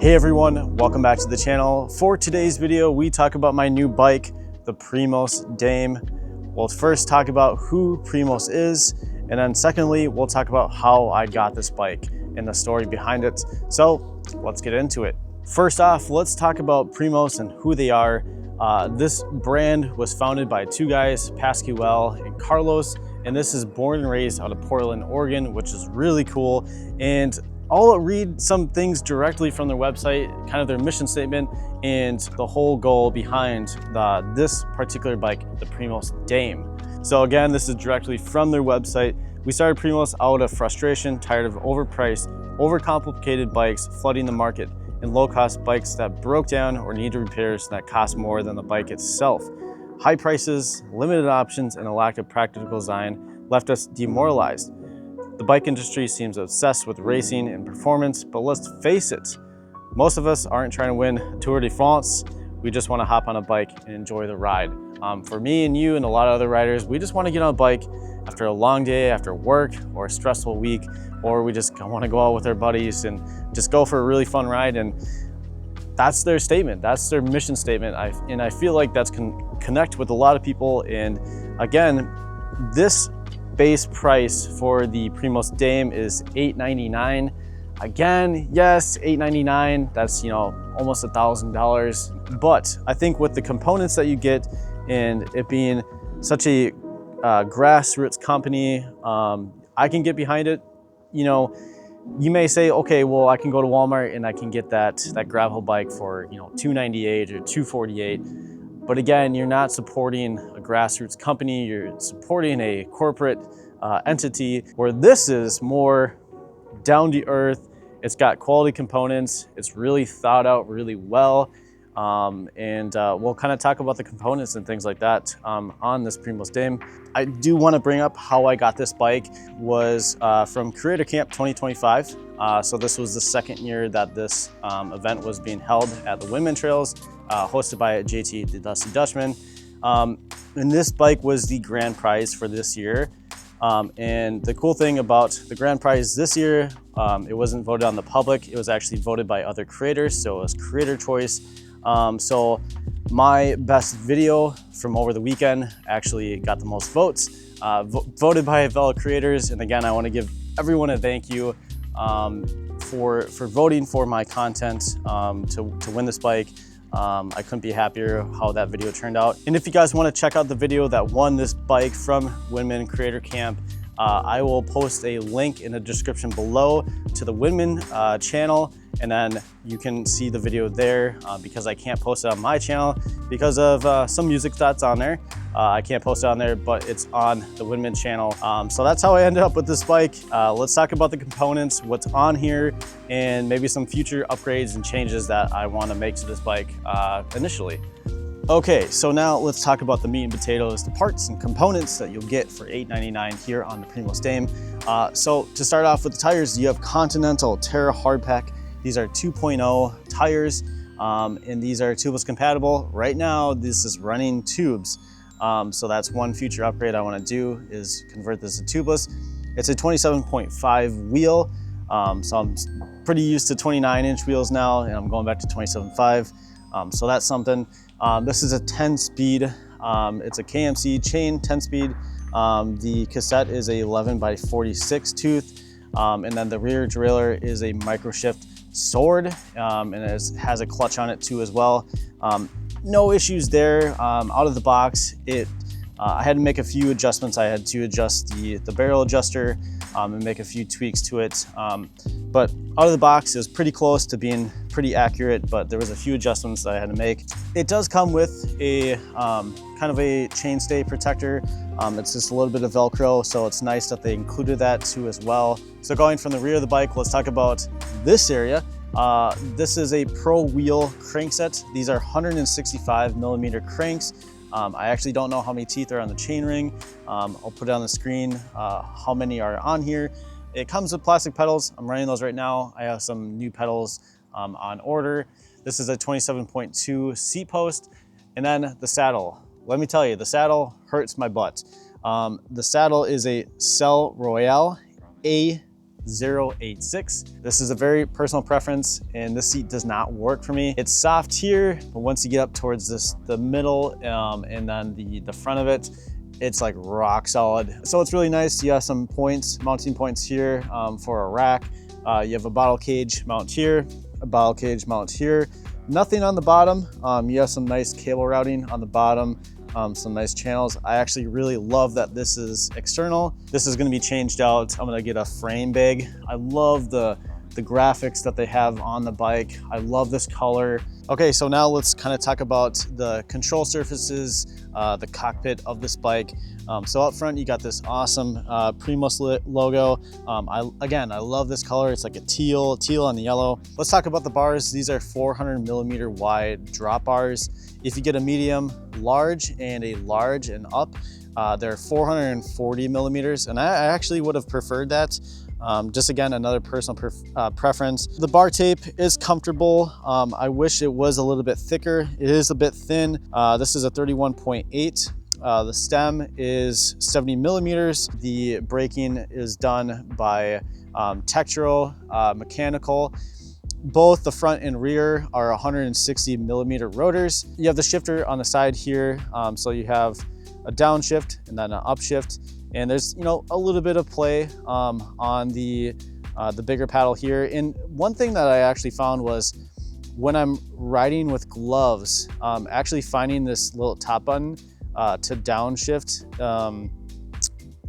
Hey everyone, welcome back to the channel. For today's video, we talk about my new bike, the Primos Dame. We'll first talk about who Primos is, and then secondly, we'll talk about how I got this bike and the story behind it. So let's get into it. First off, let's talk about Primos and who they are. This brand was founded by two guys, Pascual and Carlos, and this is born and raised out of Portland, Oregon, which is really cool. And I'll read some things directly from their website, kind of their mission statement and the whole goal behind this particular bike, the Primos Dame. So again, this is directly from their website. We started Primos out of frustration, tired of overpriced, overcomplicated bikes flooding the market, and low-cost bikes that broke down or needed repairs that cost more than the bike itself. High prices, limited options, and a lack of practical design left us demoralized. The bike industry seems obsessed with racing and performance, but let's face it, most of us aren't trying to win Tour de France. We just want to hop on a bike and enjoy the ride. For me and you and a lot of other riders, we just want to get on a bike after a long day, after work or a stressful week, or we just want to go out with our buddies and just go for a really fun ride. And that's their statement. That's their mission statement. And I feel like that's connect with a lot of people. And again, this base price for the Primos Dame is $899. Again, yes, $899. That's, you know, almost $1,000. But I think with the components that you get and it being such a grassroots company, I can get behind it. You know, you may say, okay, well, I can go to Walmart and I can get that gravel bike for, you know, $298 or $248. But again, you're not supporting a grassroots company, you're supporting a corporate entity, where this is more down to earth. It's got quality components, it's really thought out really well. We'll kind of talk about the components and things like that on this Primos Dame. I do want to bring up how I got this bike was from Creator Camp 2025. So this was the second year that this event was being held at the WinMan Trails, hosted by JT the Dusty Dutchman. And this bike was the grand prize for this year. And the cool thing about the grand prize this year, it wasn't voted on the public, it was actually voted by other creators, so it was creator choice. So my best video from over the weekend actually got the most votes, voted by fellow creators. And again, I want to give everyone a thank you for voting for my content to win this bike. I couldn't be happier how that video turned out. And if you guys want to check out the video that won this bike from WinMan Creator Camp, I will post a link in the description below to the WinMan channel, and then you can see the video there because I can't post it on my channel because of some music that's on there. I can't post it on there, but it's on the WinMan channel. So that's how I ended up with this bike. Let's talk about the components, what's on here, and maybe some future upgrades and changes that I want to make to this bike initially. Okay, so now let's talk about the meat and potatoes, the parts and components that you'll get for $899 here on the Primos Dame. So to start off with the tires, you have Continental Terra Hardpack. These are 2.0 tires, and these are tubeless compatible. Right now, this is running tubes. So that's one future upgrade I want to do is convert this to tubeless. It's a 27.5 wheel. So I'm pretty used to 29-inch wheels now, and I'm going back to 27.5. So that's something. This is a 10-speed. It's a KMC chain 10-speed. The cassette is a 11x46 tooth. And then the rear derailleur is a microshift sword, and it has a clutch on it too as well. No issues there. Out of the box, it I had to make a few adjustments. I had to adjust the barrel adjuster and make a few tweaks to it. But out of the box, it was pretty close to being pretty accurate, but there was a few adjustments that I had to make. It does come with a kind of a chainstay protector. It's just a little bit of Velcro, so it's nice that they included that too as well. So going from the rear of the bike, let's talk about this area. This is a Pro Wheel crank set. These are 165 millimeter cranks. I actually don't know how many teeth are on the chainring. I'll put it on the screen how many are on here. It comes with plastic pedals. I'm running those right now. I have some new pedals on order. This is a 27.2 seat post. And then the saddle. Let me tell you, the saddle hurts my butt. The saddle is a Cell Royale A086. This is a very personal preference, and this seat does not work for me. It's soft here, but once you get up towards the middle and then the front of it, it's like rock solid. So it's really nice. You have some points, mounting points here for a rack. You have a bottle cage mount here, a bottle cage mount here. Nothing on the bottom. You have some nice cable routing on the bottom. Some nice channels. I actually really love that this is external. This is going to be changed out. I'm going to get a frame bag. I love the graphics that they have on the bike. I love this color. Okay, so now let's kind of talk about the control surfaces, the cockpit of this bike. So up front, you got this awesome Primos logo. Again, I love this color. It's like a teal on the yellow. Let's talk about the bars. These are 400 millimeter wide drop bars. If you get a medium, large, and a large and up, they're 440 millimeters. And I actually would have preferred that. Just again, another personal preference. The bar tape is comfortable. I wish it was a little bit thicker. It is a bit thin. This is a 31.8. The stem is 70 millimeters. The braking is done by Tektro mechanical. Both the front and rear are 160 millimeter rotors. You have the shifter on the side here. So you have a downshift and then an upshift. And there's, you know, a little bit of play on the bigger paddle here. And one thing that I actually found was when I'm riding with gloves, actually finding this little top button to downshift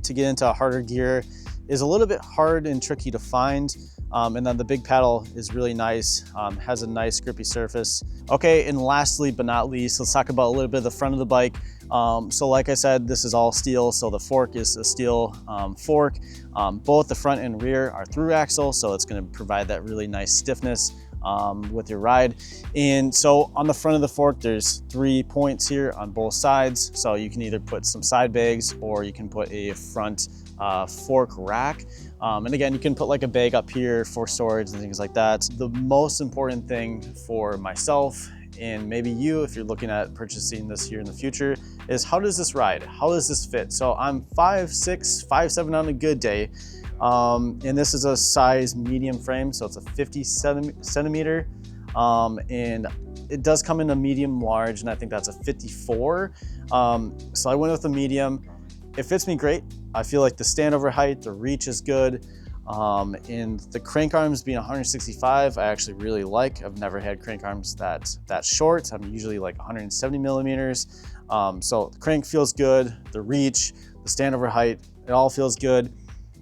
to get into a harder gear is a little bit hard and tricky to find. And then the big paddle is really nice, has a nice grippy surface. Okay, and lastly but not least, let's talk about a little bit of the front of the bike. So like I said, this is all steel, so the fork is a steel fork. Both the front and rear are through axle, so it's going to provide that really nice stiffness with your ride. And so on the front of the fork, there's 3 points here on both sides. So you can either put some side bags or you can put a front fork rack. And again, you can put like a bag up here for storage and things like that. The most important thing for myself and maybe you, if you're looking at purchasing this here in the future, is how does this ride? How does this fit? So I'm 5'6", 5'7" on a good day. And this is a size medium frame, so it's a 50 centimeter. And it does come in a medium large, and I think that's a 54. So I went with a medium. It fits me great. I feel like the standover height, the reach is good. And the crank arms being 165, I actually really like. I've never had crank arms that short. I'm usually like 170 millimeters. So the crank feels good. The reach, the standover height, it all feels good.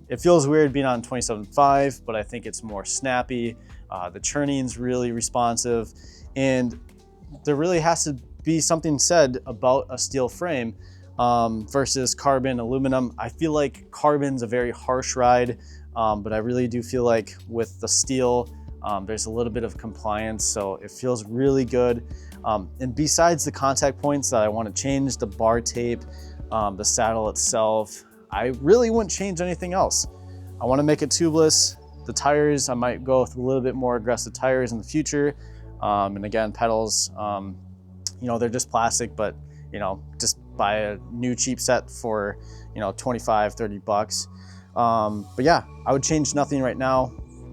It feels weird being on 27.5, but I think it's more snappy. The churning's really responsive. And there really has to be something said about a steel frame versus carbon, aluminum. I feel like carbon's a very harsh ride, but I really do feel like with the steel, there's a little bit of compliance, so it feels really good. And besides the contact points that I want to change, the bar tape, the saddle itself, I really wouldn't change anything else. I want to make it tubeless. The tires, I might go with a little bit more aggressive tires in the future. And again, pedals, you know, they're just plastic, but you know, just buy a new cheap set for, you know, 25, 30 bucks. But yeah, I would change nothing right now.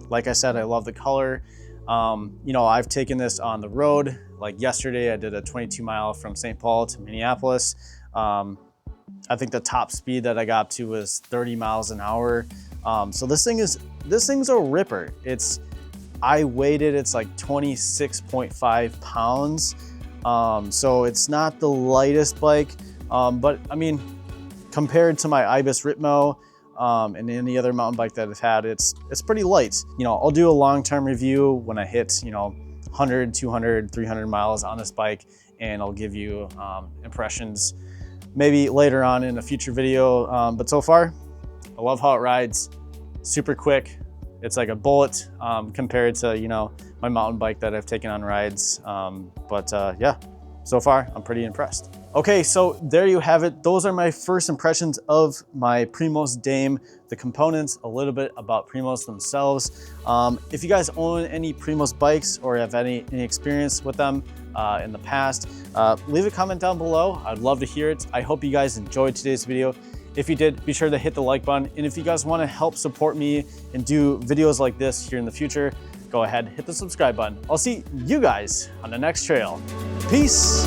Like I said, I love the color. You know, I've taken this on the road. Like yesterday, I did a 22 mile from St. Paul to Minneapolis. I think the top speed that I got up to was 30 miles an hour. So this thing's a ripper. I weighed it, it's like 26.5 pounds. So it's not the lightest bike, but I mean, compared to my Ibis Ritmo and any other mountain bike that I've had, it's pretty light. You know, I'll do a long-term review when I hit, you know, 100, 200, 300 miles on this bike, and I'll give you impressions maybe later on in a future video. But so far, I love how it rides, super quick. It's like a bullet compared to, you know, my mountain bike that I've taken on rides. Yeah, so far I'm pretty impressed. Okay, so there you have it. Those are my first impressions of my Primos Dame, the components, a little bit about Primos themselves. If you guys own any Primos bikes or have any experience with them in the past, leave a comment down below. I'd love to hear it. I hope you guys enjoyed today's video. If you did, be sure to hit the like button. And if you guys want to help support me and do videos like this here in the future, go ahead, hit the subscribe button. I'll see you guys on the next trail. Peace.